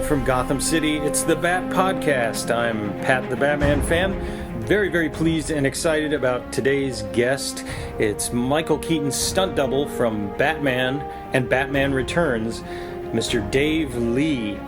Live from Gotham City, it's the BatPodcast. I'm Pat the Batman fan. Very, very pleased and excited about today's guest. It's Michael Keaton's stunt double from Batman and Batman Returns, Mr. Dave Lee.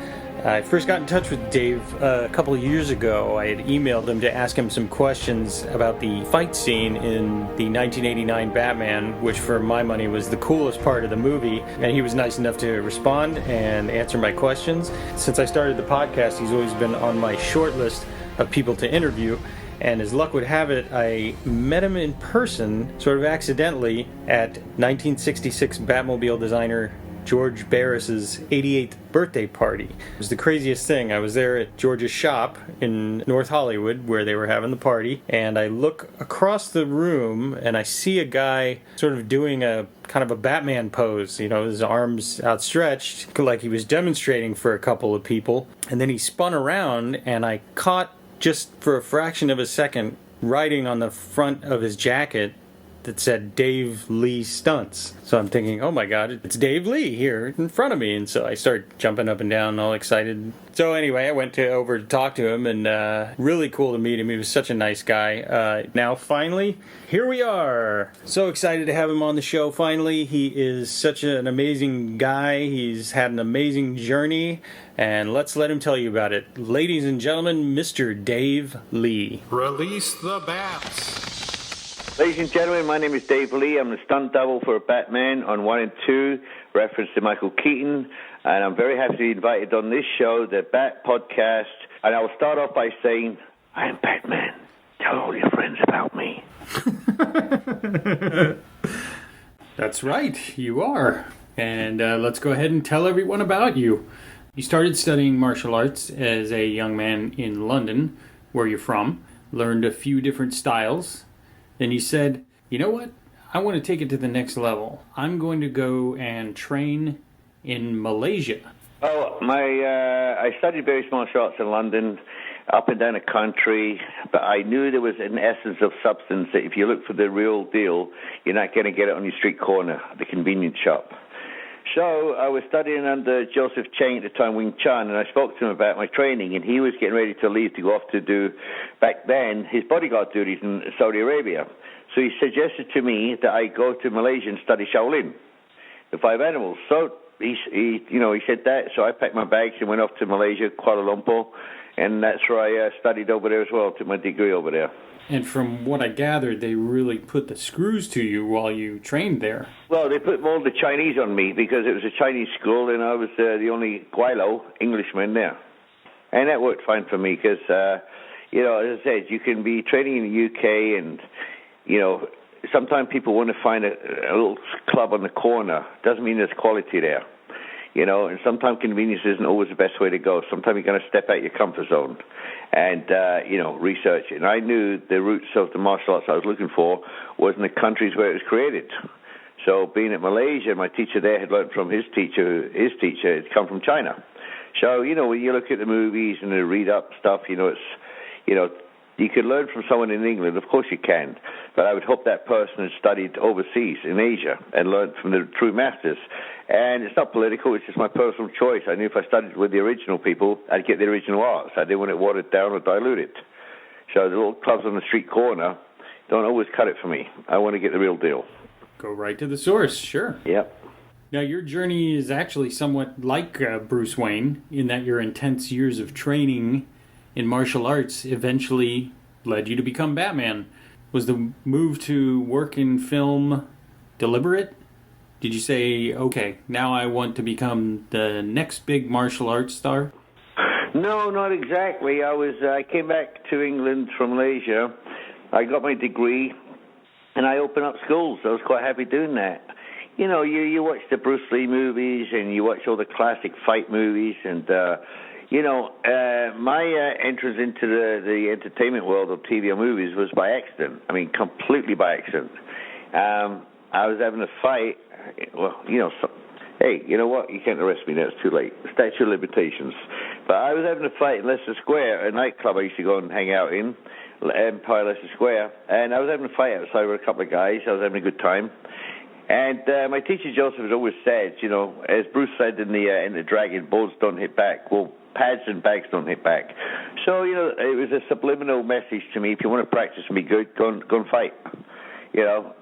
I first got in touch with Dave a couple of years ago. I had emailed him to ask him some questions about the fight scene in the 1989 Batman, which for my money was the coolest part of the movie, and he was nice enough to respond and answer my questions. Since I started the podcast, he's always been on my short list of people to interview, and as luck would have it, I met him in person, sort of accidentally, at 1966 Batmobile designer George Barris's 88th birthday party. It was the craziest thing. I was there at George's shop in North Hollywood where they were having the party, and I look across the room and I see a guy sort of doing a kind of a Batman pose, you know, his arms outstretched like he was demonstrating for a couple of people, and then he spun around and I caught, just for a fraction of a second, writing on the front of his jacket that said Dave Lee Stunts. So I'm thinking, oh my god, it's Dave Lee here in front of me. And so I start jumping up and down, all excited. So anyway, I went over to talk to him, and really cool to meet him. He was such a nice guy. Now finally, here we are. So excited to have him on the show finally. He is such an amazing guy. He's had an amazing journey, and let's let him tell you about it. Ladies and gentlemen, Mr. Dave Lee. Release the bats. Ladies and gentlemen, my name is Dave Lee. I'm the stunt double for Batman on 1 and 2, reference to Michael Keaton, and I'm very happy to be invited on this show, the BatPodcast. And I'll start off by saying, I am Batman. Tell all your friends about me. That's right, you are. And let's go ahead and tell everyone about you. You started studying martial arts as a young man in London, where you're from, learned a few different styles. Then you said, you know what? I want to take it to the next level. I'm going to go and train in Malaysia. Oh, I studied various martial arts in London, up and down the country, but I knew there was an essence of substance that if you look for the real deal, you're not going to get it on your street corner, the convenience shop. So I was studying under Joseph Chang at the time, Wing Chun, and I spoke to him about my training, and he was getting ready to leave to go off to do, back then, his bodyguard duties in Saudi Arabia. So he suggested to me that I go to Malaysia and study Shaolin, the 5 animals. So he said that, so I packed my bags and went off to Malaysia, Kuala Lumpur, and that's where I studied over there as well, took my degree over there. And from what I gathered, they really put the screws to you while you trained there. Well, they put all the Chinese on me because it was a Chinese school and I was the only Guilo Englishman there. And that worked fine for me because, as I said, you can be training in the UK and, sometimes people want to find a little club on the corner. Doesn't mean there's quality there. And sometimes convenience isn't always the best way to go. Sometimes you're going to step out your comfort zone and, research it. And I knew the roots of the martial arts I was looking for was in the countries where it was created. So being at Malaysia, my teacher there had learned from his teacher had come from China. So, when you look at the movies and the read-up stuff, you could learn from someone in England. Of course you can. But I would hope that person had studied overseas in Asia and learned from the true masters. And it's not political, it's just my personal choice. I knew if I studied with the original people, I'd get the original arts. I didn't want it watered down or diluted. So the little clubs on the street corner don't always cut it for me. I want to get the real deal. Go right to the source, sure. Yep. Now, your journey is actually somewhat like Bruce Wayne, in that your intense years of training in martial arts eventually led you to become Batman. Was the move to work in film deliberate? Did you say, okay, now I want to become the next big martial arts star? No, not exactly. I came back to England from Malaysia. I got my degree, and I opened up schools. I was quite happy doing that. You watch the Bruce Lee movies, and you watch all the classic fight movies, and my entrance into the entertainment world of TV or movies was by accident. I mean, completely by accident. I was having a fight. Well, hey, you know what? You can't arrest me now. It's too late. Statute of limitations. But I was having a fight in Leicester Square, a nightclub I used to go and hang out in, Empire Leicester Square. And I was having a fight outside with a couple of guys. I was having a good time. And my teacher Joseph has always said, as Bruce said in the Dragon, balls don't hit back. Well, pads and bags don't hit back. So, it was a subliminal message to me. If you want to practice and be good, go and fight.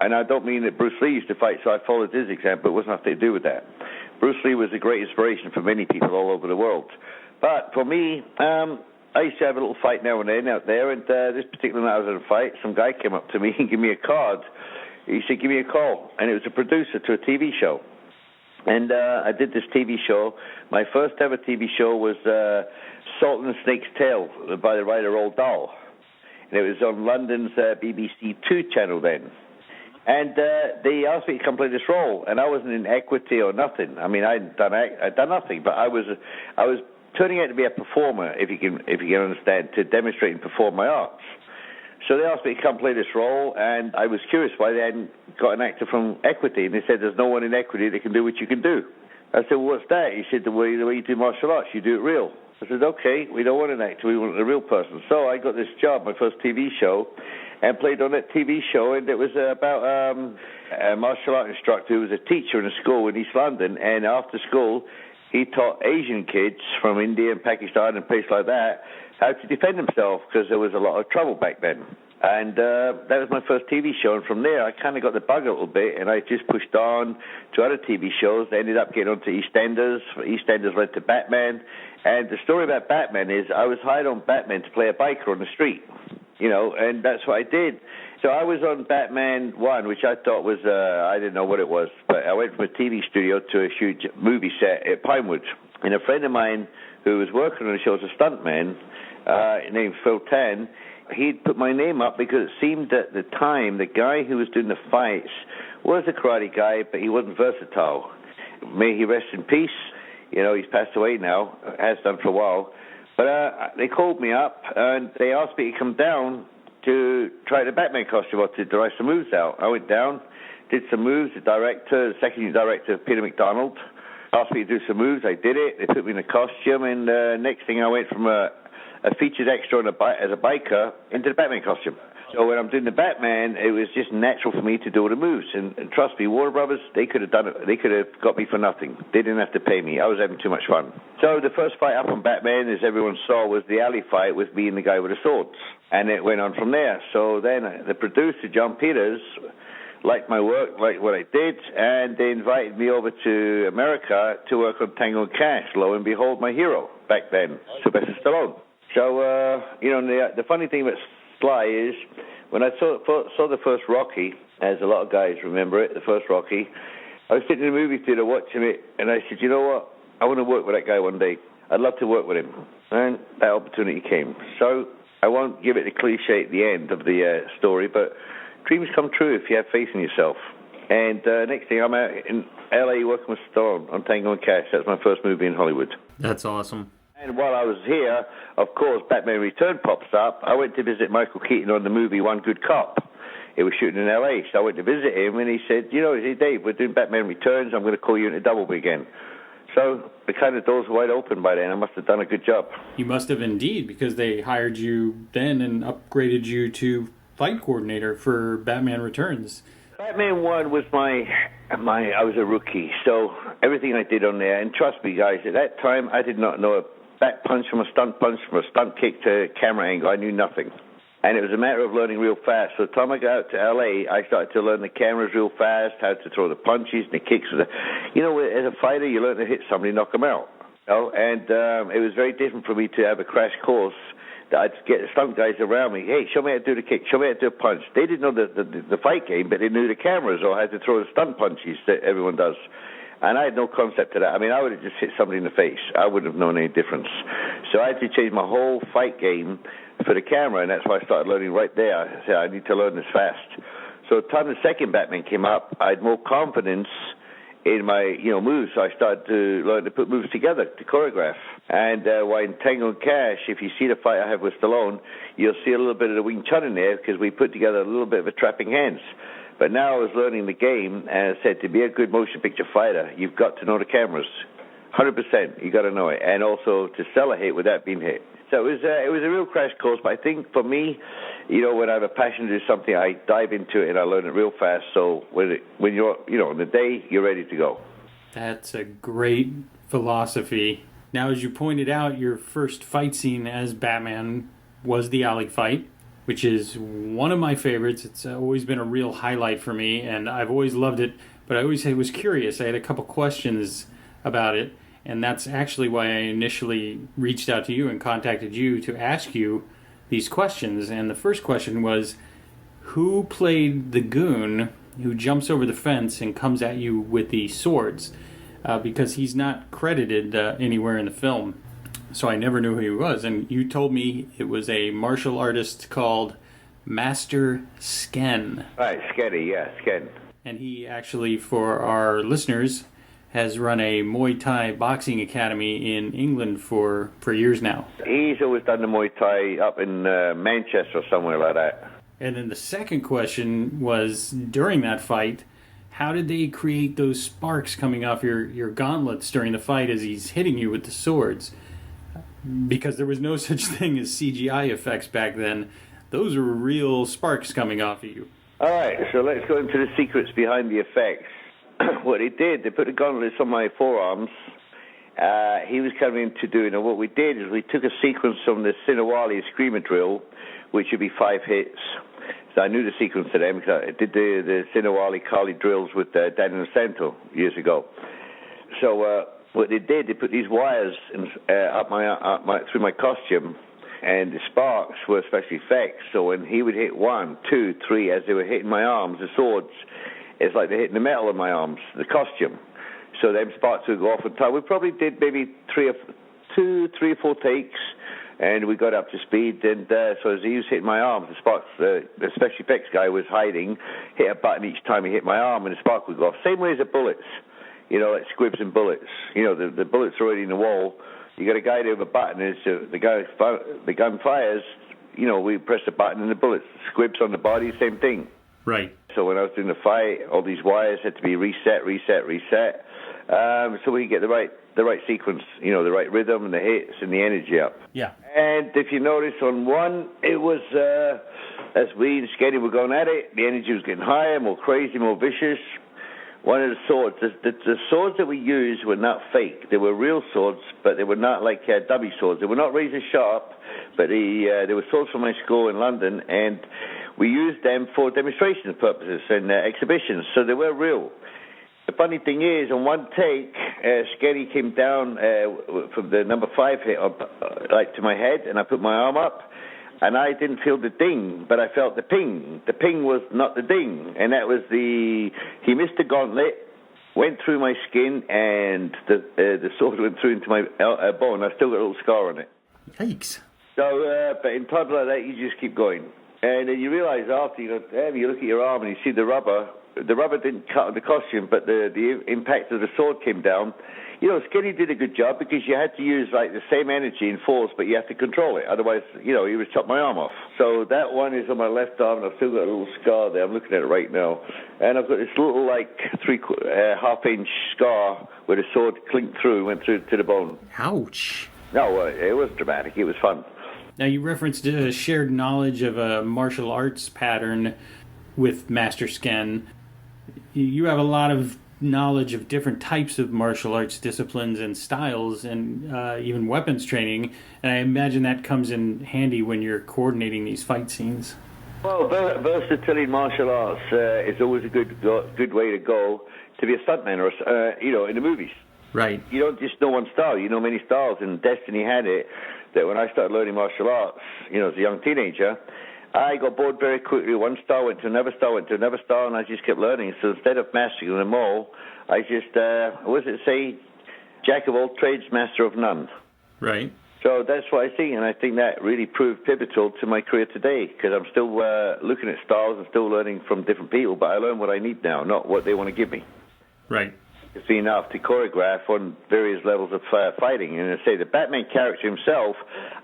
And I don't mean that Bruce Lee used to fight, so I followed his example. It wasn't nothing to do with that. Bruce Lee was a great inspiration for many people all over the world. But for me, I used to have a little fight now and then out there, and this particular night I was in a fight. Some guy came up to me and gave me a card. He said, give me a call. And it was a producer to a TV show. And I did this TV show. My first ever TV show was Salt and the Snake's Tale by the writer Roald Dahl. And it was on London's BBC 2 channel then. And they asked me to come play this role, and I wasn't in equity or nothing. I mean, I'd done nothing, but I was turning out to be a performer, if you can understand, to demonstrate and perform my arts. So they asked me to come play this role, and I was curious why they hadn't got an actor from equity, and they said there's no one in equity that can do what you can do. I said, well, what's that? He said, the way you do martial arts, you do it real. I said, okay, we don't want an actor, we want a real person. So I got this job, my first TV show, and played on that TV show, and it was about a martial art instructor who was a teacher in a school in East London, and after school, he taught Asian kids from India and Pakistan and places like that how to defend themselves, because there was a lot of trouble back then. And that was my first TV show, and from there I kind of got the bug a little bit, and I just pushed on to other TV shows. I ended up getting onto EastEnders. EastEnders led to Batman, and the story about Batman is I was hired on Batman to play a biker on the street, and that's what I did. So I was on Batman 1, which I thought was, I didn't know what it was, but I went from a TV studio to a huge movie set at Pinewood. And a friend of mine who was working on the show as a stuntman, named Phil Tan, he'd put my name up because it seemed at the time the guy who was doing the fights was a karate guy, but he wasn't versatile. May he rest in peace. He's passed away now, has done for a while. But they called me up, and they asked me to come down to try the Batman costume or to try some moves out. I went down, did some moves. The second unit director, Peter McDonald, asked me to do some moves. I did it. They put me in a costume, and next thing I went from a featured extra as a biker into the Batman costume. So when I'm doing the Batman, it was just natural for me to do all the moves. And trust me, Warner Brothers, they could have done it. They could have got me for nothing. They didn't have to pay me. I was having too much fun. So the first fight up on Batman, as everyone saw, was the alley fight with me and the guy with the swords. And it went on from there. So then the producer, John Peters, liked my work, liked what I did, and they invited me over to America to work on Tango and Cash. Lo and behold, my hero back then, Sylvester Stallone. So, the funny thing about Sly is, when I saw the first Rocky, as a lot of guys remember it, the first Rocky, I was sitting in the movie theater watching it, and I said, you know what, I want to work with that guy one day. I'd love to work with him. And that opportunity came. So I won't give it the cliche at the end of the story, but dreams come true if you have faith in yourself. And next thing, I'm out in L.A. working with Stallone on Tango and Cash. That's my first movie in Hollywood. That's awesome. And while I was here, of course, Batman Return pops up. I went to visit Michael Keaton on the movie One Good Cop. It was shooting in L.A., so I went to visit him, and he said, hey, Dave, we're doing Batman Returns. I'm going to call you into Double B again. So the kind of doors were wide open by then. I must have done a good job. You must have indeed, because they hired you then and upgraded you to fight coordinator for Batman Returns. Batman 1 was I was a rookie, so everything I did on there, and trust me, guys, at that time, I did not know a back punch from a stunt kick to camera angle. I knew nothing. And it was a matter of learning real fast. So the time I got out to L.A., I started to learn the cameras real fast, how to throw the punches and the kicks. As a fighter, you learn to hit somebody, knock them out. And it was very different for me to have a crash course that I'd get the stunt guys around me. Hey, show me how to do the kick. Show me how to do a punch. They didn't know the fight game, but they knew the cameras or how to throw the stunt punches that everyone does. And I had no concept of that. I mean, I would have just hit somebody in the face. I wouldn't have known any difference. So I had to change my whole fight game for the camera, and that's why I started learning right there. I said, I need to learn this fast. So the time the second Batman came up, I had more confidence in my moves, so I started to learn to put moves together, to choreograph. And while in Tango and Cash, if you see the fight I have with Stallone, you'll see a little bit of the Wing Chun in there because we put together a little bit of a trapping hands. But now I was learning the game, and I said, to be a good motion picture fighter, you've got to know the cameras. 100%, you got to know it. And also to sell a hit without being hit. So it was a real crash course, but I think for me, when I have a passion to do something, I dive into it and I learn it real fast. So when you're, on the day, you're ready to go. That's a great philosophy Now, as you pointed out, your first fight scene as Batman was the alley fight, which is one of my favorites. It's always been a real highlight for me, and I've always loved it, but I always was curious. I had a couple questions about it, and that's actually why I initially reached out to you and contacted you to ask you these questions. And the first question was, who played the goon who jumps over the fence and comes at you with the swords? Because he's not credited anywhere in the film. So I never knew who he was. And you told me it was a martial artist called Master Sken. Right, Skenny, yeah, Sken. And he actually, for our listeners, has run a Muay Thai boxing academy in England for years now. He's always done the Muay Thai up in Manchester or somewhere like that. And then the second question was, during that fight, how did they create those sparks coming off your gauntlets during the fight as he's hitting you with the swords? Because there was no such thing as CGI effects back then. Those were real sparks coming off of you. All right, so let's go into the secrets behind the effects. What they did, they put the gauntlets on my forearms. He was coming in to do it. And what we did is we took a sequence from the Sinawali Screamer drill, which would be 5 hits. So I knew the sequence of them because I did the Sinawali Kali drills with Daniel Santo years ago. So what they did, they put these wires up my through my costume, and the sparks were special effects. So when he would hit 1, 2, 3, as they were hitting my arms, the swords, it's like they're hitting the metal of my arms, the costume. So them sparks would go off on time. We probably did maybe 3 or 4 takes, and we got up to speed. And so as he was hitting my arms, the sparks, the special effects guy was hiding, hit a button each time he hit my arm, and the spark would go off. Same way as the bullets, like squibs and bullets. The bullets are already in the wall. You got a guy there with a button. As the gun fires, we press the button and the bullets squibs on the body. Same thing. Right. So when I was doing the fight, all these wires had to be reset. So we get the right sequence, the right rhythm and the hits and the energy up. Yeah. And if you notice on one, it was as we and Skenny were going at it, the energy was getting higher, more crazy, more vicious. One of the swords, the swords that we used were not fake. They were real swords, but they were not like dummy swords. They were not razor sharp, but they were swords from my school in London, and we used them for demonstration purposes and exhibitions, so they were real. The funny thing is, on one take, Skenny came down from the number 5 hit to my head, and I put my arm up, and I didn't feel the ding, but I felt the ping. The ping was not the ding, and that was he missed the gauntlet, went through my skin, and the sword went through into my bone. I still got a little scar on it. Yikes. So, but in times like that, you just keep going. And then you realize after, you look at your arm and you see the rubber. The rubber didn't cut on the costume, but the impact of the sword came down. Skinny did a good job because you had to use the same energy and force, but you have to control it. Otherwise, he would chop my arm off. So that one is on my left arm, and I've still got a little scar there. I'm looking at it right now. And I've got this little, half-inch scar where the sword clinked through, went through to the bone. Ouch. No, it was dramatic. It was fun. Now, you referenced a shared knowledge of a martial arts pattern with Master Sken. You have a lot of knowledge of different types of martial arts disciplines and styles and even weapons training, and I imagine that comes in handy when you're coordinating these fight scenes. Well, versatility in martial arts is always a good way to go to be a stuntman or, in the movies. Right. You don't just know one style. You know many styles, and Destiny had it that when I started learning martial arts, as a young teenager, I got bored very quickly. One style went to another style, and I just kept learning. So instead of mastering them all, I just, jack of all trades, master of none. Right. So that's what I think, and I think that really proved pivotal to my career today, because I'm still looking at styles and still learning from different people, but I learn what I need now, not what they want to give me. Right. It's been enough to choreograph on various levels of fighting. And I say the Batman character himself,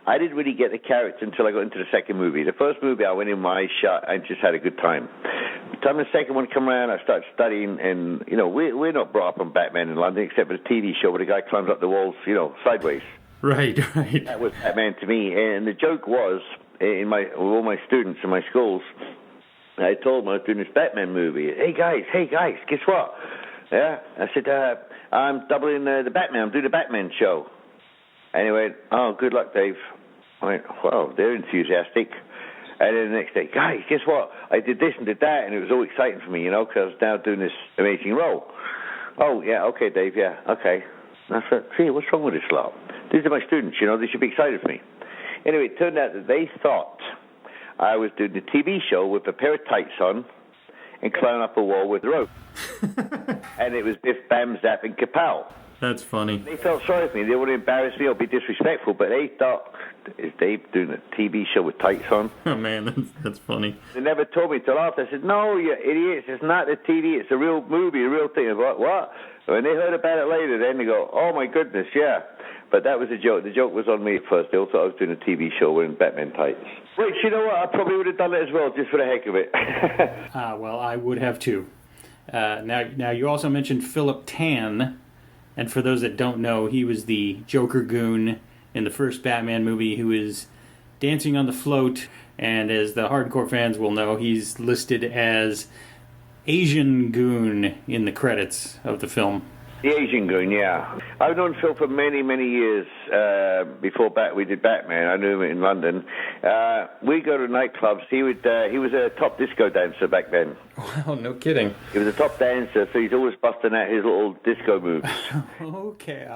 I didn't really get the character until I got into the second movie. The first movie, I went in my shot and just had a good time. By the time the second one came around, I started studying, and, we're not brought up on Batman in London, except for the TV show where the guy climbs up the walls, sideways. Right. That was Batman to me. And the joke was, with all my students in my schools, I told them I was doing this Batman movie. Hey, guys, guess what? Yeah, I said, I'm doubling the Batman. I'm doing the Batman show. And he went, "Oh, good luck, Dave." I went, "Wow, they're enthusiastic." And then the next day, "Guys, guess what? I did this and did that," and it was all exciting for me, because I was now doing this amazing role. "Oh, yeah, okay, Dave, yeah, okay." And I said, "See, what's wrong with this lot? These are my students, they should be excited for me." Anyway, it turned out that they thought I was doing the TV show with a pair of tights on and climbing up a wall with a rope. And it was Biff, Bam, Zap, and Kapow. That's funny. They felt sorry for me. They wouldn't embarrass me or be disrespectful, but they thought, is Dave doing a TV show with tights on? Oh, man, that's funny. They never told me until after. I said, "No, you idiots, it's not the TV, it's a real movie, a real thing." I was like, "What?" When they heard about it later, then they go, "Oh, my goodness, yeah." But that was a joke. The joke was on me at first. They all thought I was doing a TV show wearing Batman tights. Which, you know what, I probably would have done it as well, just for the heck of it. Well, I would have too. Now, you also mentioned Philip Tan. And for those that don't know, he was the Joker goon in the first Batman movie who is dancing on the float. And as the hardcore fans will know, he's listed as Asian goon in the credits of the film. The Asian goon, yeah. I've known Phil for many, many years before we did Batman. I knew him in London. We go to nightclubs. He was a top disco dancer back then. Wow, no kidding. He was a top dancer, so he's always busting out his little disco moves. Okay,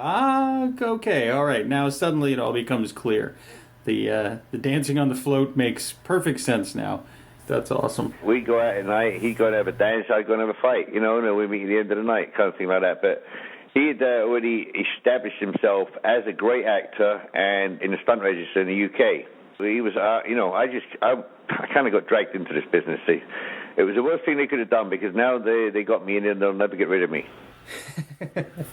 all right. Now suddenly it all becomes clear. The dancing on the float makes perfect sense now. That's awesome. We go out at night, he'd go and have a dance, I'd go and have a fight, and we meet at the end of the night, kind of thing like that. But he'd already established himself as a great actor and in the stunt register in the UK. He was, I kind of got dragged into this business, see. It was the worst thing they could have done because now they got me in and they'll never get rid of me.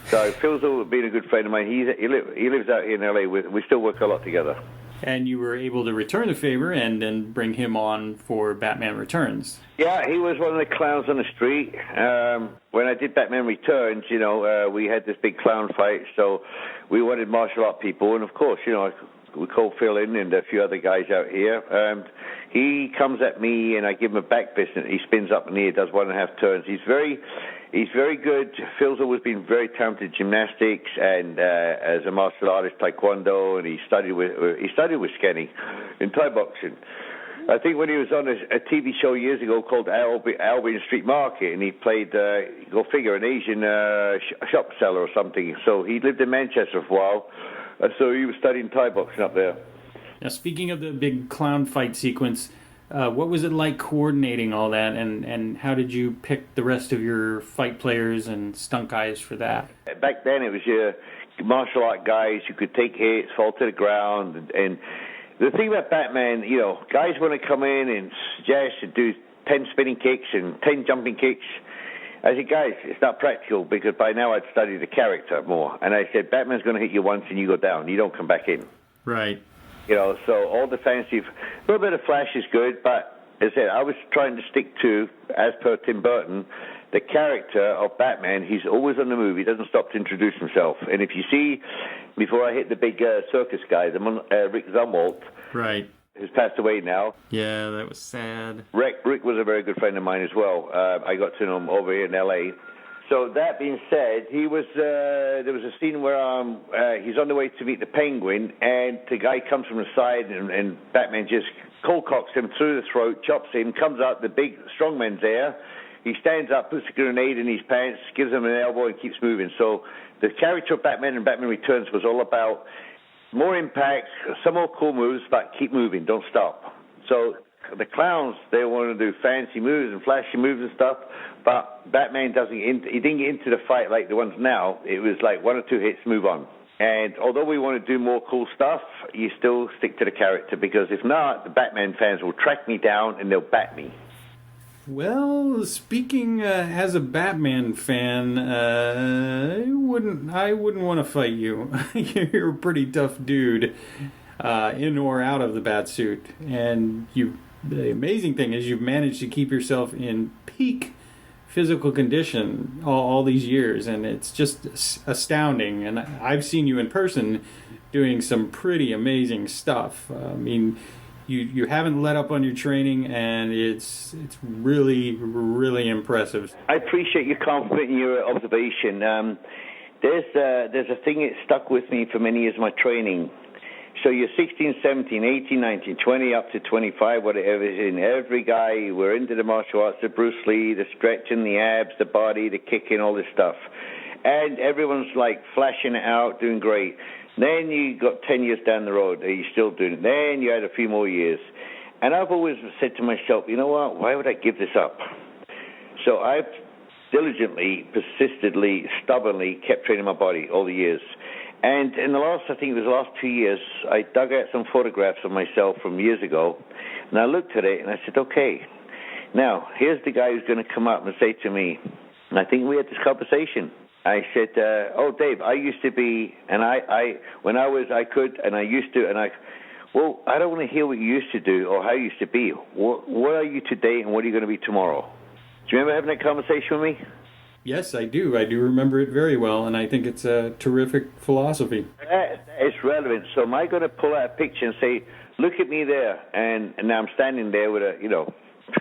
So Phil's always been a good friend of mine. He lives out here in LA. We still work a lot together. And you were able to return the favor and then bring him on for Batman Returns. Yeah, he was one of the clowns on the street. When I did Batman Returns, we had this big clown fight, so we wanted martial art people. And, of course, we called Phil in and a few other guys out here. He comes at me, and I give him a back fist, and he spins up in the air, does 1.5 turns. He's very good. Phil's always been very talented in gymnastics and as a martial artist, taekwondo, and he studied with Skenny in Thai boxing. I think when he was on a TV show years ago called Albion Street Market, and he played, go figure, an Asian shop seller or something. So he lived in Manchester for a while, so he was studying Thai boxing up there. Now, speaking of the big clown fight sequence, what was it like coordinating all that, and how did you pick the rest of your fight players and stunt guys for that? Back then, it was your martial art guys who could take hits, fall to the ground, and the thing about Batman, guys want to come in and suggest and do 10 spinning kicks and 10 jumping kicks. I said, guys, it's not practical because by now I'd studied the character more. And I said, Batman's going to hit you once and you go down. You don't come back in. Right. So all the fancy, a little bit of flash is good, but as I said, I was trying to stick to, as per Tim Burton, the character of Batman. He's always on the move. He doesn't stop to introduce himself. And if you see, before I hit the big circus guy, Rick Zumwalt, right, who's passed away now. Yeah, that was sad. Rick was a very good friend of mine as well. I got to know him over here in L.A., So that being said, there was a scene where he's on the way to meet the Penguin, and the guy comes from the side, and Batman just cold cocks him through the throat, chops him, comes out, the big strongman's there. He stands up, puts a grenade in his pants, gives him an elbow, and keeps moving. So the character of Batman and Batman Returns was all about more impact, some more cool moves, but keep moving, don't stop. So the clowns, they want to do fancy moves and flashy moves and stuff, but Batman didn't get into the fight like the ones now. It was like 1 or 2 hits, move on. And although we want to do more cool stuff, you still stick to the character, because if not, the Batman fans will track me down and they'll bat me. Well, speaking as a Batman fan, I wouldn't want to fight you. You're a pretty tough dude, in or out of the Batsuit, and the amazing thing is you've managed to keep yourself in peak physical condition all these years, and it's just astounding. And I've seen you in person doing some pretty amazing stuff. I mean, you haven't let up on your training, and it's really, really impressive. I appreciate your compliment and your observation. There's a thing that stuck with me for many years, my training. So you're 16, 17, 18, 19, 20, up to 25, whatever it is, and every guy, we're into the martial arts, the Bruce Lee, the stretching, the abs, the body, the kicking, all this stuff. And everyone's like flashing it out, doing great. Then you got 10 years down the road, you're still doing it. Then you had a few more years. And I've always said to myself, you know what, why would I give this up? So I've diligently, persistently, stubbornly kept training my body all the years. And in the last, I think it was the last 2 years, I dug out some photographs of myself from years ago, and I looked at it and I said, okay, now here's the guy who's going to come up and say to me, and I think we had this conversation. I said, oh, Dave, I used to be, and when I could, and I used to, and well, I don't want to hear what you used to do or how you used to be. What are you today and what are you going to be tomorrow? Do you remember having that conversation with me? Yes, I do. I do remember it very well, and I think it's a terrific philosophy. It's relevant. So am I going to pull out a picture and say, look at me there, and now I'm standing there with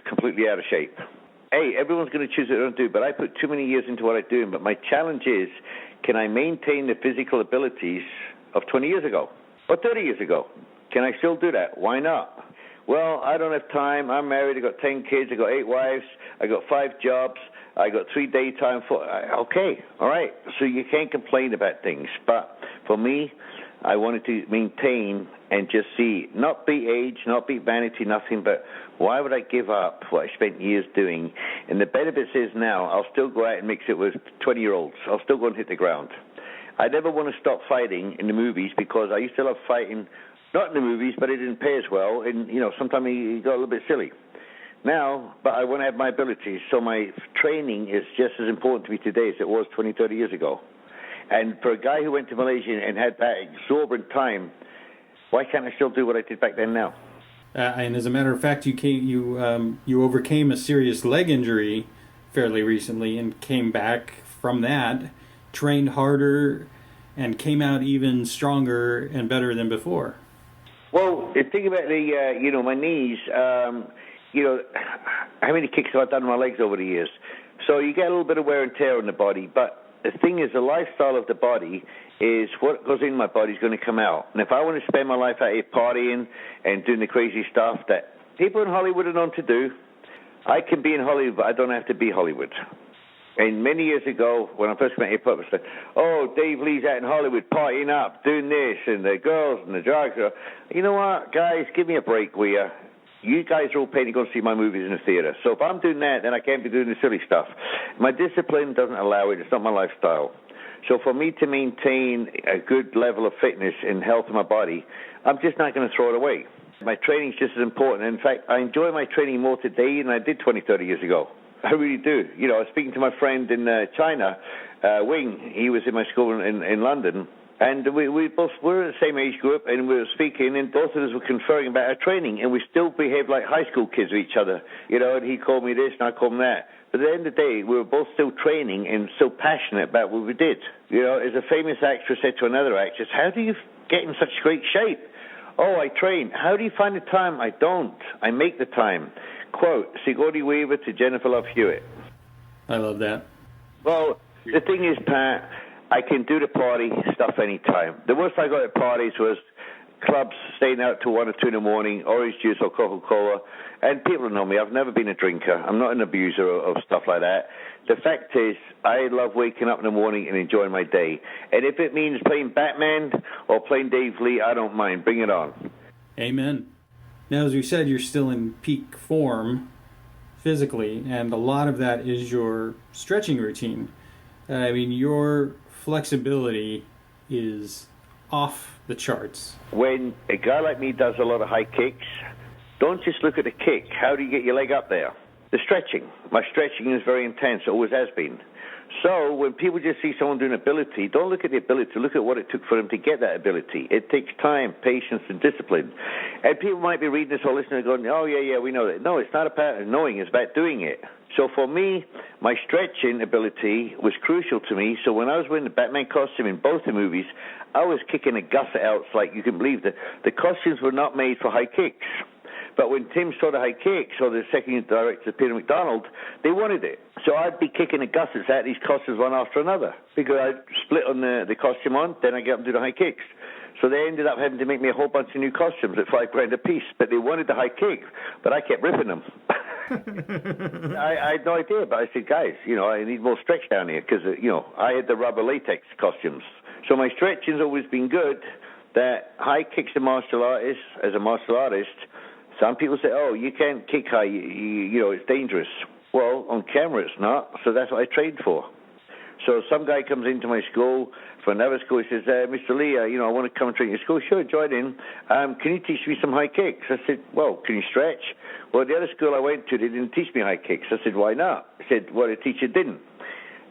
completely out of shape? Hey, everyone's going to choose what they want to do, but I put too many years into what I'm doing. But my challenge is, can I maintain the physical abilities of 20 years ago or 30 years ago? Can I still do that? Why not? Well, I don't have time. I'm married. I got 10 kids. I got 8 wives. I got 5 jobs. I got 3 daytime. Okay, all right. So you can't complain about things. But for me, I wanted to maintain and just see, not beat age, not beat vanity, nothing, but why would I give up what I spent years doing? And the benefit is now I'll still go out and mix it with 20-year-olds. I'll still go and hit the ground. I never want to stop fighting in the movies because I used to love fighting, not in the movies, but it didn't pay as well. And, sometimes it got a little bit silly. Now, but I want to have my abilities, so my training is just as important to me today as it was 20, 30 years ago. And for a guy who went to Malaysia and had that exorbitant time, why can't I still do what I did back then now? And as a matter of fact, you overcame a serious leg injury fairly recently and came back from that, trained harder, and came out even stronger and better than before. Well, think about my knees. How many kicks have I done on my legs over the years? So you get a little bit of wear and tear on the body, but the thing is, the lifestyle of the body is what goes in my body is going to come out. And if I want to spend my life out here partying and doing the crazy stuff that people in Hollywood are known to do, I can be in Hollywood, but I don't have to be Hollywood. And many years ago, when I first met hip-hop, I said, oh, Dave Lea's out in Hollywood partying up, doing this, and the girls and the drugs. You know what, guys, give me a break, will you? You guys are all paying to go and see my movies in the theater. So if I'm doing that, then I can't be doing the silly stuff. My discipline doesn't allow it. It's not my lifestyle. So for me to maintain a good level of fitness and health in my body, I'm just not going to throw it away. My training's just as important. In fact, I enjoy my training more today than I did 20, 30 years ago. I really do. I was speaking to my friend in China, Wing. He was in my school in London. And we both were in the same age group, and we were speaking, and both of us were conferring about our training, and we still behaved like high school kids with each other, and he called me this, and I called him that. But at the end of the day, we were both still training and so passionate about what we did. As a famous actress said to another actress, how do you get in such great shape? Oh, I train. How do you find the time? I don't. I make the time. Quote, Sigourney Weaver to Jennifer Love Hewitt. I love that. Well, the thing is, Pat, I can do the party stuff anytime. The worst I got at parties was clubs staying out till 1 or 2 in the morning, orange juice or Coca-Cola. And people know me. I've never been a drinker. I'm not an abuser of stuff like that. The fact is, I love waking up in the morning and enjoying my day. And if it means playing Batman or playing Dave Lee, I don't mind. Bring it on. Amen. Now, as you said, you're still in peak form physically, and a lot of that is your stretching routine. Your flexibility is off the charts. When a guy like me does a lot of high kicks, don't just look at the kick. How do you get your leg up there? The stretching. My stretching is very intense. It always has been. So when people just see someone doing ability, don't look at the ability. Look at what it took for them to get that ability. It takes time, patience, and discipline. And people might be reading this or listening and going, oh, yeah, we know that. No, it's not about knowing. It's about doing it. So for me, my stretching ability was crucial to me. So when I was wearing the Batman costume in both the movies, I was kicking a gusset out like you can believe that the costumes were not made for high kicks. But when Tim saw the high kicks, or the second director, Peter McDonald, they wanted it. So I'd be kicking the gussets at these costumes one after another, because I'd split on the costume on, then I'd get up and do the high kicks. So they ended up having to make me a whole bunch of new costumes at $5,000 a piece, but they wanted the high kick, but I kept ripping them. I had no idea, but I said, guys, I need more stretch down here, because, I had the rubber latex costumes. So my stretching's always been good. That high kicks a martial artist, as a martial artist, some people say, oh, you can't kick high, it's dangerous. Well, on camera it's not, so that's what I trained for. So some guy comes into my school, for another school, he says, Mr. Lee, I want to come and train your school. Sure, join in. Can you teach me some high kicks? I said, well, can you stretch? Well, the other school I went to, they didn't teach me high kicks. I said, why not? He said, well, the teacher didn't.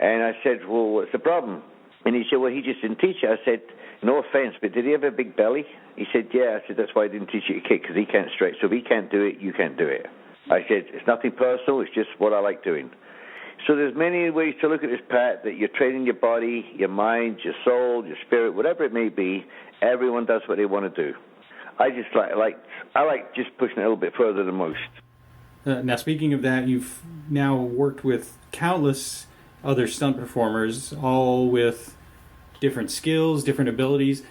And I said, well, what's the problem? And he said, well, he just didn't teach it. I said, no offense, but did he have a big belly? He said, yeah. I said, that's why I didn't teach you to kick, because he can't stretch. So if he can't do it, you can't do it. I said, it's nothing personal, it's just what I like doing. So there's many ways to look at this, Pat, that you're training your body, your mind, your soul, your spirit, whatever it may be. Everyone does what they want to do. I just like just pushing it a little bit further than most. Now, speaking of that, you've now worked with countless other stunt performers, all with different skills, different abilities.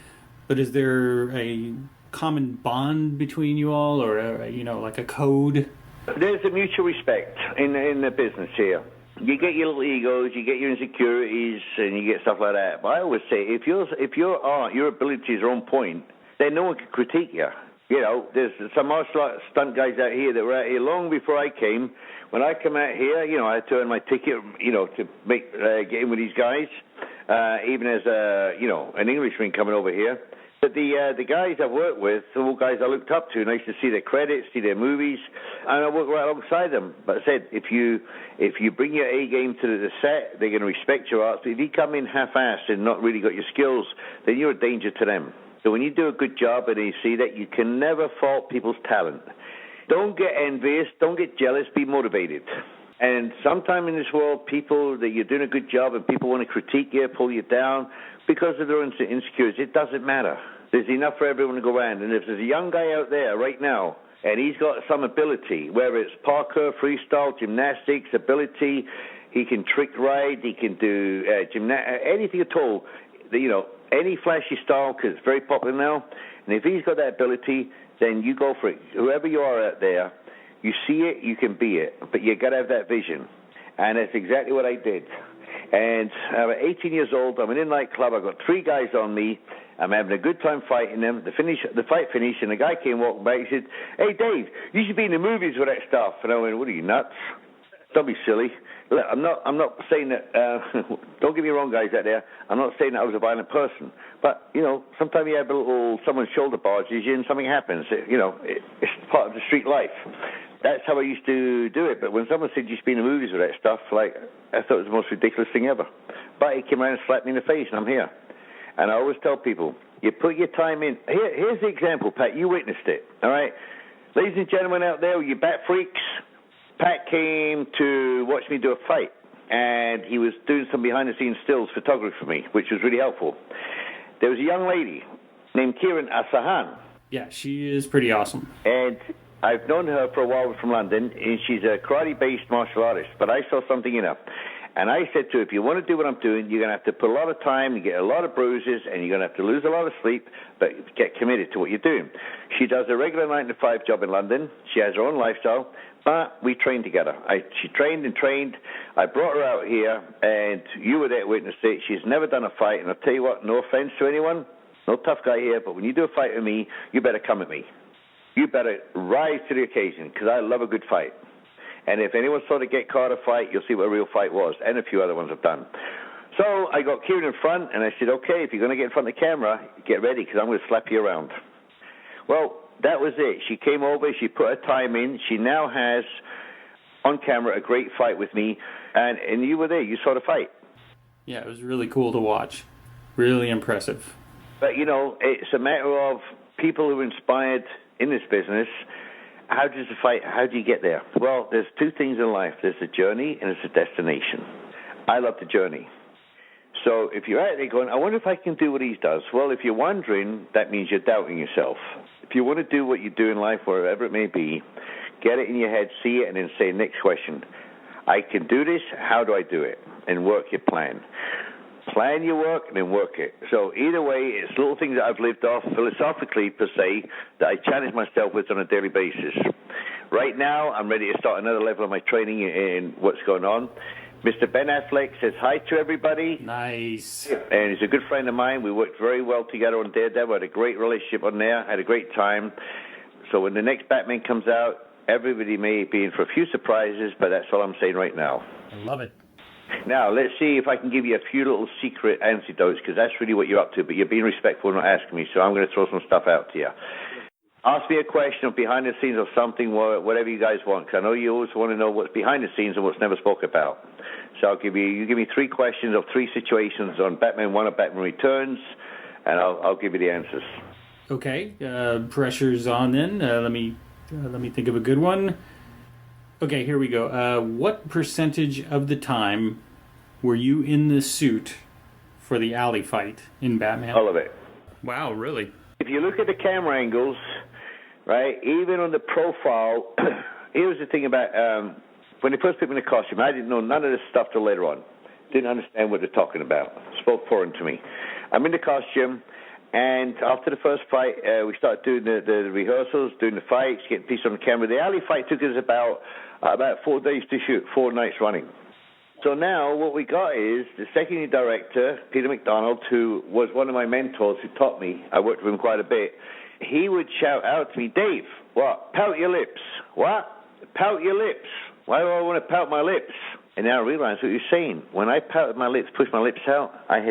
But is there a common bond between you all, or like a code? There's a mutual respect in the business here. You get your little egos, you get your insecurities, and you get stuff like that. But I always say, if your art, your abilities are on point, then no one can critique you. There's some martial arts stunt guys out here that were out here long before I came. When I come out here, I had to earn my ticket, to get in with these guys, even as an Englishman coming over here. But the guys I've worked with, the all guys I looked up to, and I used to see their credits, see their movies, and I worked right alongside them. But I said, if you bring your A game to the set, they're going to respect your art. So if you come in half-assed and not really got your skills, then you're a danger to them. So when you do a good job and they see that, you can never fault people's talent. Don't get envious, don't get jealous, be motivated. And sometime in this world, people that you're doing a good job and people want to critique you, pull you down because of their insecurities. It doesn't matter. There's enough for everyone to go around. And if there's a young guy out there right now and he's got some ability, whether it's parkour, freestyle, gymnastics, ability, he can trick ride, he can do anything at all, any flashy style, because it's very popular now. And if he's got that ability, then you go for it. Whoever you are out there, you see it, you can be it, but you got to have that vision. And that's exactly what I did. And I'm 18 years old, I'm in a nightclub, I've got 3 guys on me, I'm having a good time fighting them. The fight finished, and a guy came walking back, he said, hey, Dave, you should be in the movies with that stuff. And I went, what are you, nuts? Don't be silly. Look, I'm not saying that, don't get me wrong, guys out there, I'm not saying that I was a violent person. But, sometimes you have someone's shoulder barges you and something happens. It's part of the street life. That's how I used to do it. But when someone said you should be in the movies with that stuff, I thought it was the most ridiculous thing ever. But he came around and slapped me in the face, and I'm here. And I always tell people, you put your time in. Here's the example, Pat. You witnessed it, all right? Ladies and gentlemen out there, you bat freaks, Pat came to watch me do a fight. And he was doing some behind-the-scenes stills photography for me, which was really helpful. There was a young lady named Kieran Asahan. Yeah, she is pretty awesome. And I've known her for a while from London, and she's a karate-based martial artist, but I saw something in her. And I said to her, if you want to do what I'm doing, you're going to have to put a lot of time, you get a lot of bruises, and you're going to have to lose a lot of sleep, but get committed to what you're doing. She does a regular 9-to-5 job in London. She has her own lifestyle, but we trained together. She trained and trained. I brought her out here, and you were there to witness it. She's never done a fight, and I'll tell you what, no offense to anyone, no tough guy here, but when you do a fight with me, you better come at me. You better rise to the occasion, because I love a good fight. And if anyone saw the Get Carter fight, you'll see what a real fight was, and a few other ones I've done. So I got Kieran in front, and I said, okay, if you're going to get in front of the camera, get ready, because I'm going to slap you around. Well, that was it. She came over, she put her time in. She now has, on camera, a great fight with me, and you were there. You saw the fight. Yeah, it was really cool to watch. Really impressive. But, it's a matter of people who are inspired in this business. How does the fight, how do you get there? Well, there's 2 things in life. There's a journey and there's a destination. I love the journey. So if you're out there going, I wonder if I can do what he does. Well, if you're wondering, that means you're doubting yourself. If you want to do what you do in life, wherever it may be, get it in your head, see it, and then say, next question. I can do this. How do I do it? And work your plan. Plan your work and then work it. So either way, it's little things that I've lived off philosophically, per se, that I challenge myself with on a daily basis. Right now, I'm ready to start another level of my training in what's going on. Mr. Ben Affleck says hi to everybody. Nice. And he's a good friend of mine. We worked very well together on Daredevil. Had a great relationship on there. Had a great time. So when the next Batman comes out, everybody may be in for a few surprises, but that's all I'm saying right now. I love it. Now, let's see if I can give you a few little secret antidotes, because that's really what you're up to, but you're being respectful and not asking me, so I'm going to throw some stuff out to you. Ask me a question of behind the scenes or something, whatever you guys want, because I know you always want to know what's behind the scenes and what's never spoke about. So you give me 3 questions of 3 situations on Batman 1 or Batman Returns, and I'll give you the answers. Okay, pressure's on then. Let me think of a good one. Okay, here we go. What percentage of the time were you in the suit for the alley fight in Batman? All of it. Wow, really? If you look at the camera angles, right, even on the profile, here's the thing about when they first put me in the costume, I didn't know none of this stuff till later on. Didn't understand what they're talking about. Spoke foreign to me. I'm in the costume, and after the first fight, we started doing the rehearsals, doing the fights, getting pieces on the camera. The alley fight took us about 4 days to shoot, 4 nights running. So now what we got is the second director, Peter McDonald, who was one of my mentors who taught me. I worked with him quite a bit. He would shout out to me, Dave, what? Pout your lips. What? Pout your lips. Why do I want to pout my lips? And now I realize what you're saying. When I pouted my lips, pushed my lips out, I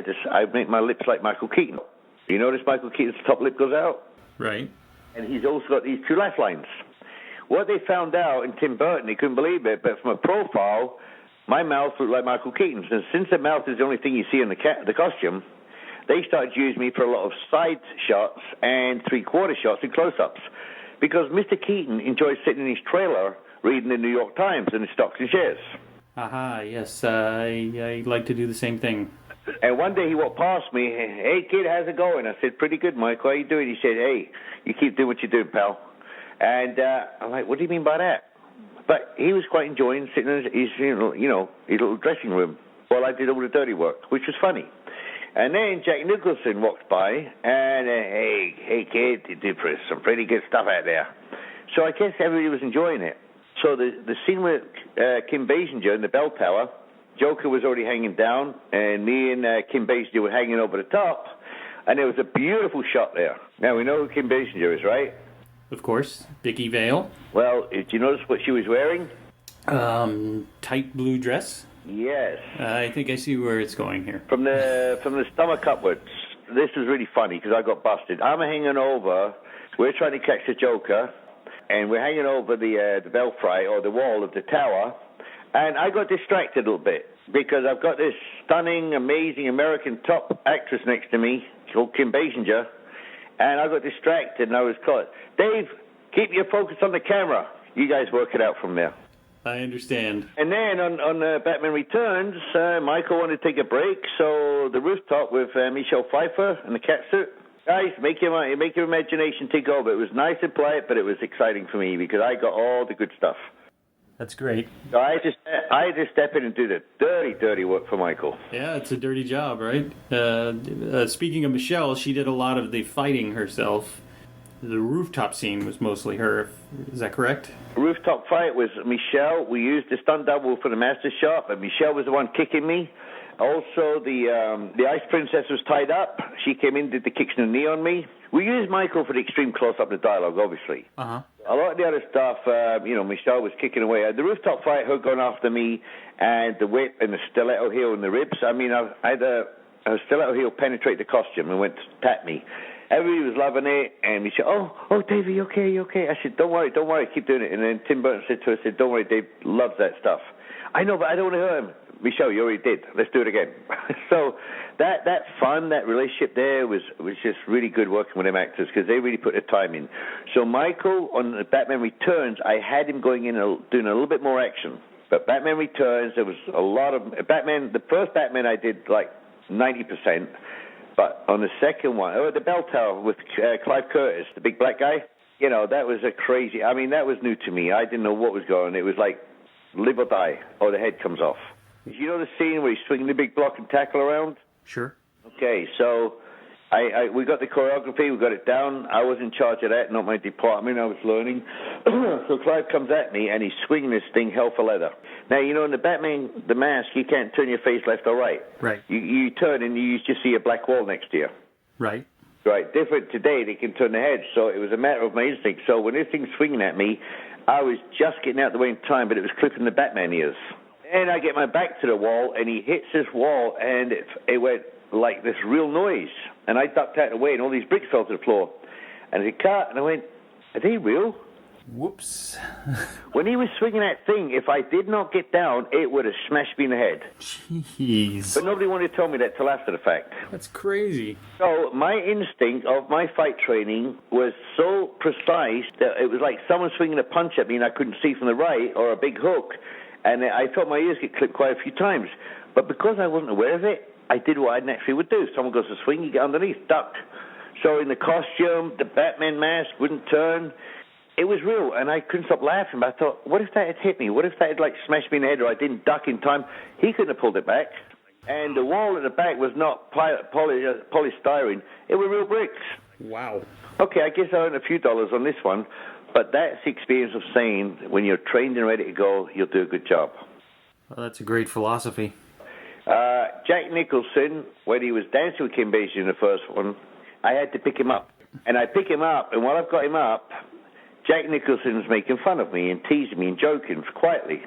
make my lips like Michael Keaton. You notice Michael Keaton's top lip goes out? Right. And he's also got these 2 lifelines. What they found out in Tim Burton, they couldn't believe it, but from a profile, my mouth looked like Michael Keaton's. And since the mouth is the only thing you see in the costume, they started using me for a lot of side shots and 3/4 shots and close-ups. Because Mr. Keaton enjoys sitting in his trailer reading the New York Times and the stocks and shares. Aha, yes. I like to do the same thing. And one day he walked past me, hey, kid, how's it going? I said, pretty good, Mike. How are you doing? He said, hey, you keep doing what you're doing, pal. And I'm like, what do you mean by that? But he was quite enjoying sitting in his little dressing room while I did all the dirty work, which was funny. And then Jack Nicholson walked by, and hey, kid, you did some pretty good stuff out there. So I guess everybody was enjoying it. So the scene with Kim Basinger in the bell tower, Joker was already hanging down, and me and Kim Basinger were hanging over the top, and there was a beautiful shot there. Now, we know who Kim Basinger is, right? Of course. Vicky Vale. Well, did you notice what she was wearing? Tight blue dress. Yes. I think I see where it's going here. From the stomach upwards. This was really funny because I got busted. I'm hanging over. We're trying to catch the Joker, and we're hanging over the belfry or the wall of the tower, and I got distracted a little bit because I've got this stunning, amazing American top actress next to me called Kim Basinger, and I got distracted and I was caught. Dave, keep your focus on the camera. You guys work it out from there. I understand. And then on Batman Returns, Michael wanted to take a break, so the rooftop with Michelle Pfeiffer in the catsuit. Guys, make your imagination take over. It was nice and polite, but it was exciting for me because I got all the good stuff. That's great. So I just step in and do the dirty work for Michael. Yeah, it's a dirty job, right? Speaking of Michelle, she did a lot of the fighting herself. The rooftop scene was mostly her. Is that correct? Rooftop fight was Michelle. We used the stunt double for the master shot, but Michelle was the one kicking me. Also, the Ice Princess was tied up. She came in, did the kicks in the knee on me. We used Michael for the extreme close-up of the dialogue, obviously. Uh-huh. A lot of the other stuff, Michelle was kicking away. The rooftop fight, her going after me, and the whip and the stiletto heel in the ribs. I mean, I had a stiletto heel penetrate the costume and went to tap me. Everybody was loving it, and we said, oh, Dave, you okay? I said, don't worry, keep doing it. And then Tim Burton said to us, don't worry, Dave loves that stuff. I know, but I don't want to hurt him. Michelle, you already did. Let's do it again. So that fun, that relationship there was just really good working with them actors because they really put their time in. So Michael, on Batman Returns, I had him going in and doing a little bit more action. But Batman Returns, there was a lot of... the first Batman I did like 90%. But on the second one, the Bell Tower with Clive Curtis, the big black guy, you know, that was that was new to me. I didn't know what was going on. It was like live or die, or the head comes off. You know the scene where he's swinging the big block and tackle around? Sure. Okay, so we got the choreography, we got it down. I was in charge of that, not my department. I was learning. So Clive comes at me, and he's swinging this thing hell for leather. Now, you know, in the Batman, the mask, you can't turn your face left or right. Right. You turn, and you just see a black wall next to you. Right. Right. Different today, they can turn their heads. So it was a matter of my instinct. So when this thing's swinging at me, I was just getting out of the way in time, but it was clipping the Batman ears. And I get my back to the wall, and he hits this wall, and it went like this real noise. And I ducked out of the way, and all these bricks fell to the floor. And it cut, and I went, are they real? Whoops. When he was swinging that thing, if I did not get down, it would have smashed me in the head. Jeez. But nobody wanted to tell me that till after the fact. That's crazy. So my instinct of my fight training was so precise that it was like someone swinging a punch at me and I couldn't see from the right, or a big hook. And I felt my ears get clipped quite a few times. But because I wasn't aware of it, I did what I naturally would do. Someone goes to swing, you get underneath, duck. So in the costume, the Batman mask wouldn't turn. It was real, and I couldn't stop laughing. But I thought, what if that had hit me? What if that had, like, smashed me in the head, or I didn't duck in time? He couldn't have pulled it back. And the wall at the back was not polystyrene. It were real bricks. Wow. Okay, I guess I earned a few dollars on this one, but that's the experience of saying when you're trained and ready to go, you'll do a good job. Well, that's a great philosophy. Jack Nicholson, when he was dancing with Kim Basinger in the first one, I had to pick him up. And I pick him up, and while I've got him up, Jack Nicholson's making fun of me and teasing me and joking quietly.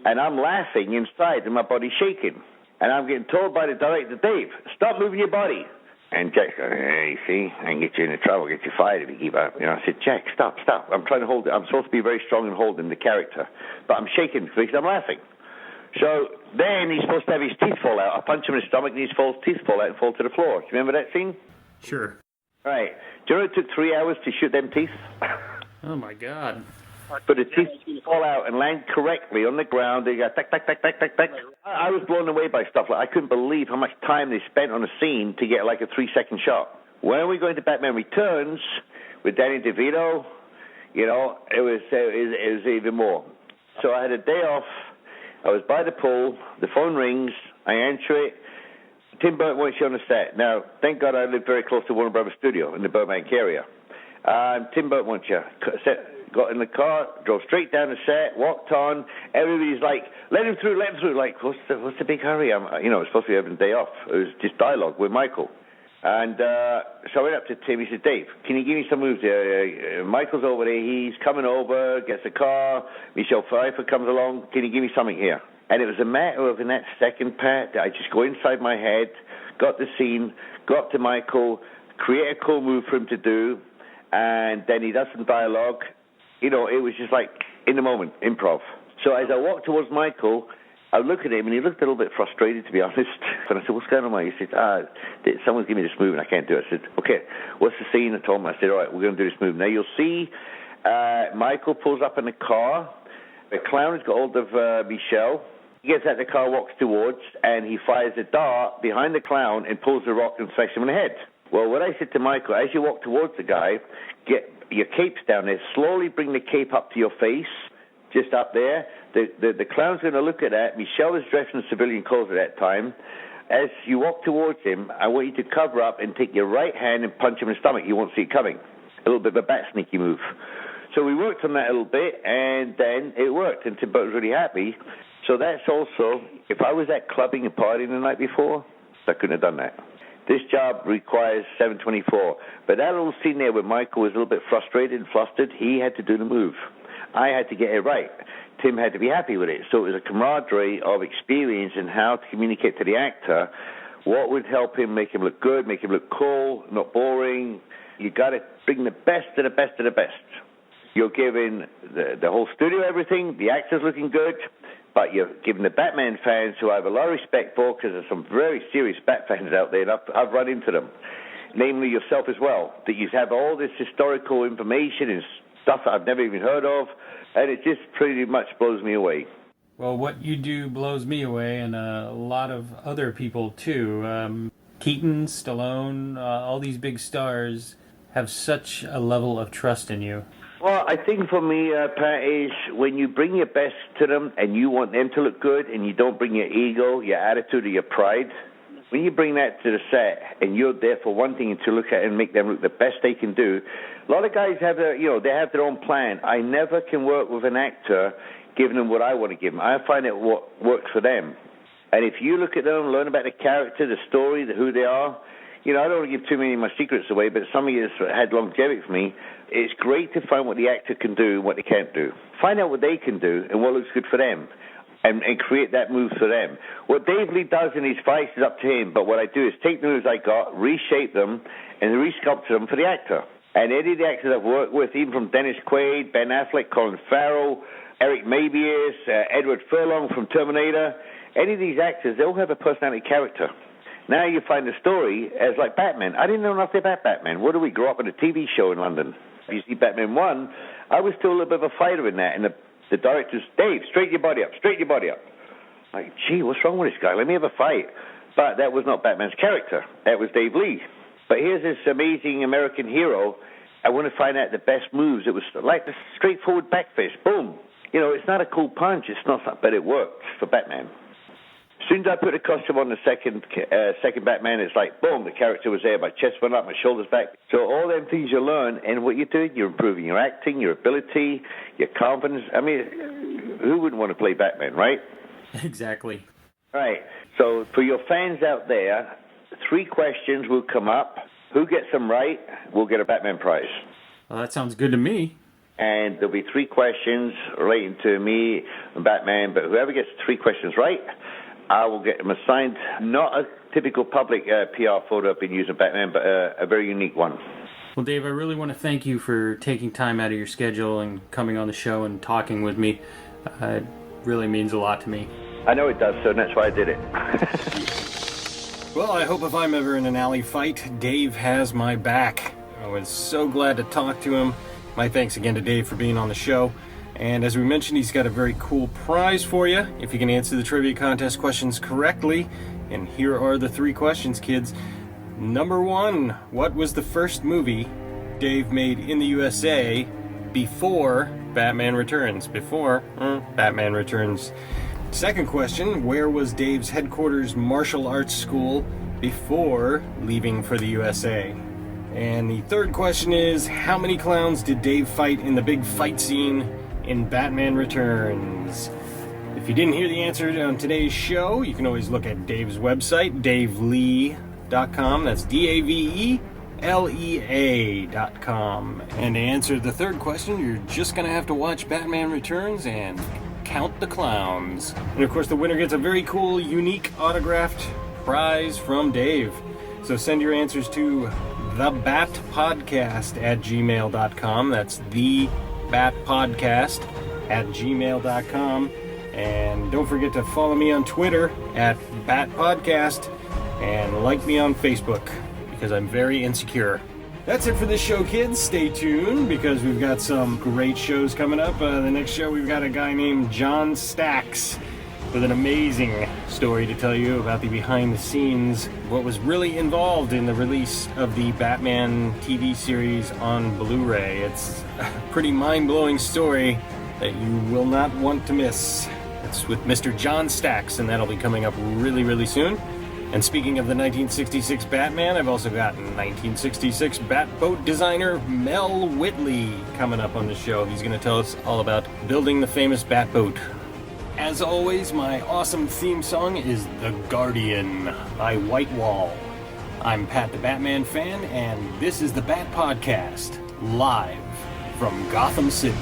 And I'm laughing inside and my body's shaking. And I'm getting told by the director, Dave, stop moving your body. And Jack's going, hey, you see, I can get you into trouble, get you fired if you keep up. You know, I said, Jack, stop. I'm trying to hold it. I'm supposed to be very strong and holding the character. But I'm shaking because I'm laughing. So then he's supposed to have his teeth fall out. I punch him in the stomach and his teeth fall out and fall to the floor. Do you remember that scene? Sure. All right. Do you know it took 3 hours to shoot them teeth? Oh, my God. For the teeth to fall out and land correctly on the ground, they go tack, tack, tack, tack, tack, tack. I was blown away by stuff like I couldn't believe how much time they spent on a scene to get like a 3-second shot. When we go into Batman Returns with Danny DeVito, you know, it was even more. So I had a day off. I was by the pool. The phone rings. I answer it. Tim Burton wants you on the set. Now, thank God I live very close to Warner Brothers Studio in the Burbank area. Tim Burton wants you. Got in the car, drove straight down the set, walked on. Everybody's like, let him through. Like, what's the big hurry? It's supposed to be having a day off. It was just dialogue with Michael. And so I went up to Tim. He said, Dave, can you give me some moves there? Michael's over there. He's coming over, gets the car. Michelle Pfeiffer comes along. Can you give me something here? And it was a matter of, in that second part, I just go inside my head, got the scene, go up to Michael, create a cool move for him to do, and then he does some dialogue. You know, it was just like, in the moment, improv. So as I walked towards Michael, I looked at him, and he looked a little bit frustrated, to be honest. And I said, what's going on, Mike? He said, someone's giving me this move, and I can't do it. I said, okay, what's the scene? I told him, I said, all right, we're going to do this move. Now, you'll see Michael pulls up in the car. The clown has got hold of Michelle. He gets out the car, walks towards, and he fires a dart behind the clown and pulls the rock and smashes him in the head. Well, what I said to Michael, as you walk towards the guy, get your cape's down there. Slowly bring the cape up to your face, just up there. The clown's going to look at that. Michelle is dressed in civilian clothes at that time. As you walk towards him, I want you to cover up and take your right hand and punch him in the stomach. You won't see it coming. A little bit of a bat sneaky move. So we worked on that a little bit, and then it worked, and Tim Burton was really happy. So that's also, if I was at clubbing and partying the night before, I couldn't have done that. This job requires 7/24. But that little scene there where Michael was a little bit frustrated and flustered, he had to do the move. I had to get it right. Tim had to be happy with it. So it was a camaraderie of experience and how to communicate to the actor what would help him, make him look good, make him look cool, not boring. You got to bring the best of the best of the best. You're giving the whole studio everything, the actor's looking good, but you're giving the Batman fans, who I have a lot of respect for, because there's some very serious Bat fans out there, and I've run into them, namely yourself as well, that you have all this historical information and stuff that I've never even heard of, and it just pretty much blows me away. Well, what you do blows me away, and a lot of other people too. Can Keaton, Stallone, all these big stars have such a level of trust in you? Well, I think for me, Pat, is when you bring your best to them and you want them to look good and you don't bring your ego, your attitude, or your pride, when you bring that to the set and you're there for wanting to look at it and make them look the best they can do, a lot of guys have they have their own plan. I never can work with an actor giving them what I want to give them. I find it what works for them. And if you look at them, learn about the character, the story, who they are, I don't want to give too many of my secrets away, but some of you have had longevity for me. It's great to find what the actor can do and what they can't do. Find out what they can do and what looks good for them. And create that move for them. What Dave Lee does in his fights is up to him, but what I do is take the moves I got, reshape them, and resculpt them for the actor. And any of the actors I've worked with, even from Dennis Quaid, Ben Affleck, Colin Farrell, Eric Mabius, Edward Furlong from Terminator, any of these actors, they all have a personality character. Now you find the story as like Batman. I didn't know nothing about Batman. What do we grow up in a TV show in London? If you see Batman 1, I was still a little bit of a fighter in that, and the director's, Dave, straighten your body up. Like, gee, what's wrong with this guy? Let me have a fight. But that was not Batman's character. That was Dave Lee. But here's this amazing American hero. I want to find out the best moves. It was like the straightforward back fist. Boom. It's not a cool punch. It's not, but it worked for Batman. As soon as I put a costume on the second Batman, it's like, boom, the character was there. My chest went up, my shoulders back. So all them things you learn, and what you're doing, you're improving your acting, your ability, your confidence. I mean, who wouldn't want to play Batman, right? Exactly. Right. So for your fans out there, 3 questions will come up. Who gets them right will get a Batman prize. Well, that sounds good to me. And there'll be 3 questions relating to me and Batman, but whoever gets 3 questions right, I will get them assigned, not a typical public PR photo I've been using Batman, but a very unique one. Well, Dave, I really want to thank you for taking time out of your schedule and coming on the show and talking with me. It really means a lot to me. I know it does, so that's why I did it. Well, I hope if I'm ever in an alley fight, Dave has my back. I was so glad to talk to him. My thanks again to Dave for being on the show. And as we mentioned, he's got a very cool prize for you if you can answer the trivia contest questions correctly. And here are the 3 questions, kids. Number 1, what was the first movie Dave made in the USA before Batman Returns? Batman Returns. Second question, where was Dave's headquarters martial arts school before leaving for the USA? And the third question is, how many clowns did Dave fight in the big fight scene in Batman Returns? If you didn't hear the answer on today's show, you can always look at Dave's website, davelea.com. That's DAVELEA.com. And to answer the third question, you're just going to have to watch Batman Returns and count the clowns. And of course, the winner gets a very cool, unique autographed prize from Dave. So send your answers to thebatpodcast@gmail.com. That's thebatpodcast@gmail.com. And don't forget to follow me on Twitter @BatPodcast and like me on Facebook because I'm very insecure. That's it for this show, kids. Stay tuned because we've got some great shows coming up. The next show, we've got a guy named John Stacks with an amazing story to tell you about the behind the scenes, what was really involved in the release of the Batman TV series on Blu-ray. It's a pretty mind-blowing story that you will not want to miss. It's with Mr. John Stacks, and that'll be coming up really, really soon. And speaking of the 1966 Batman, I've also got 1966 Batboat designer Mel Whitley coming up on the show. He's going to tell us all about building the famous Batboat. As always, my awesome theme song is The Guardian by White Wall. I'm Pat the Batman Fan, and this is the Bat Podcast, live from Gotham City.